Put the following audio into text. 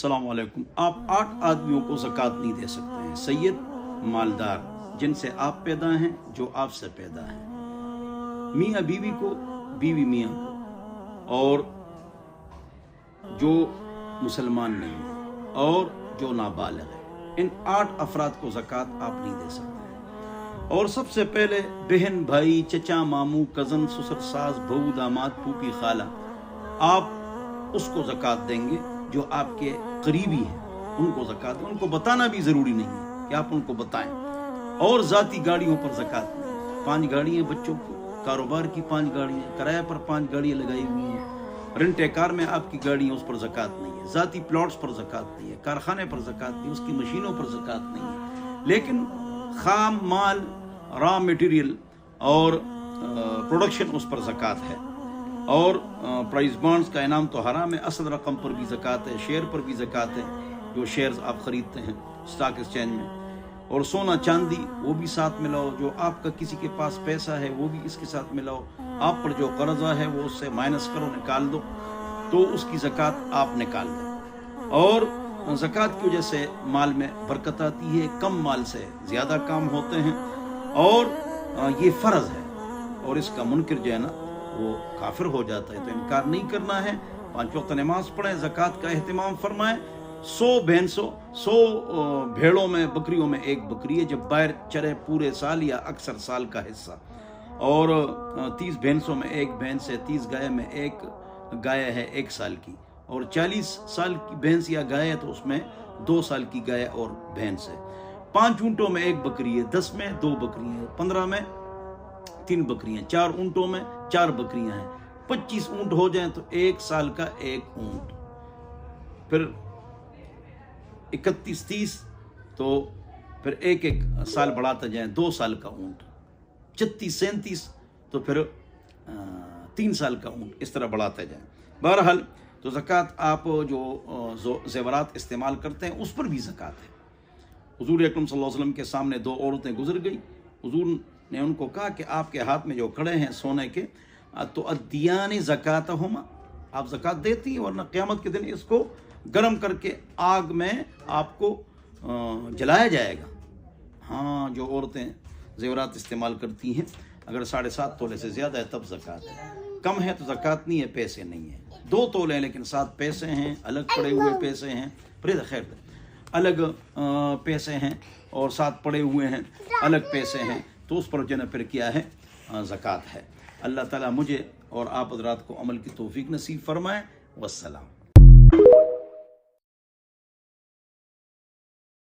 अस्सलाम वालेकुम। आप 8 आदमियों को ज़कात नहीं दे सकते हैं। सैयद, मालदार, जिनसे आप पैदा हैं, जो आपसे पैदा हैं, मियाँ बीवी को, बीवी मियाँ को, और जो मुसलमान नहीं है और जो नाबालिग है। इन 8 अफराद को ज़कात आप नहीं दे सकते हैं। और सबसे पहले बहन, भाई, चचा, मामू, कज़न, ससुर, सास, बहू, दामाद, फूफी, खाला, आप उसको ज़कात देंगे जो आपके करीबी हैं। उनको ज़कात दें। उनको बताना भी ज़रूरी नहीं है कि आप उनको बताएं। और ज़ाती गाड़ियों पर ज़कात नहीं। 5 गाड़ियाँ बच्चों की, कारोबार की 5 गाड़ियाँ, किराए पर 5 गाड़ियाँ लगाई हुई हैं, रेंटे कार में आपकी गाड़ी है, उस पर ज़कात नहीं है। ज़ाती प्लॉट्स पर ज़कात नहीं है, कारखाने पर ज़कात नहीं है, उसकी मशीनों पर ज़कात नहीं है। लेकिन खाम माल, रॉ मटेरियल और प्रोडक्शन, उस पर ज़कात है। और प्राइस बॉन्ड्स का इनाम तो हराम है। असल रकम पर भी ज़कात है, शेयर पर भी ज़कात है, जो शेयर्स आप ख़रीदते हैं स्टॉक एक्सचेंज में। और सोना चांदी वो भी साथ मिलाओ। जो आपका किसी के पास पैसा है वो भी इसके साथ मिलाओ। आप पर जो कर्जा है वो उससे माइनस करो, निकाल दो, तो उसकी ज़कात आप निकाल दें। और ज़कात की वजह से माल में बरकत आती है, कम माल से ज़्यादा काम होते हैं। और ये फ़र्ज़ है, और इसका मुनकिर जो है ना वो काफिर हो जाता है। तो इनकार नहीं करना है। 5 वक्त नमाज पढ़ें, ज़कात का एहतमाम फरमाएं। 100 भेड़ों में, बकरियों में 1 बकरी है जब बाहर चरे पूरे साल या अक्सर साल का हिस्सा। और 30 भैंसों में 1 भैंस है, 30 गाय में 1 गाय है 1 साल की। और 40 साल की भैंस या गाय है तो उसमें 2 साल की गाय और भैंस है। 5 ऊँटों में 1 बकरी है, 10 में 2 बकरियां हैं, 15 में 3 बकरियां, 4 ऊँटों में 4 बकरियां हैं। 25 ऊँट हो जाएं तो 1 साल का 1 ऊँट। फिर 31, 30 तो फिर 1 साल बढ़ाते जाएं, 2 साल का ऊँट। 36, 37 तो फिर 3 साल का ऊँट। इस तरह बढ़ाते जाएं। बहरहाल तो ज़कात आप जो ज़ेवरात इस्तेमाल करते हैं उस पर भी ज़कात है। हुज़ूर अकरम सल्लल्लाहु अलैहि वसल्लम के सामने 2 औरतें गुजर गई। हुज़ूर ने उनको कहा कि आपके हाथ में जो कड़े हैं सोने के, तो अद्दियानी ज़कातहुमा, आप ज़कात देती हैं, वरना क़यामत के दिन इसको गर्म करके आग में आपको जलाया जाएगा। हाँ, जो औरतें ज़ेवरात इस्तेमाल करती हैं, अगर 7.5 तोले से ज़्यादा है तब ज़कात है, कम है तो ज़कात नहीं है, पैसे नहीं है। 2 तोले हैं लेकिन 7 पैसे हैं, अलग पड़े हुए पैसे हैं, फिर खैर अलग पैसे हैं, और 7 पड़े हुए हैं, अलग पैसे हैं, तो उस पर जो है फिर क्या है, ज़कात है। अल्लाह ताला मुझे और आप हज़रात को अमल की तौफीक नसीब फरमाए। वस्सलाम।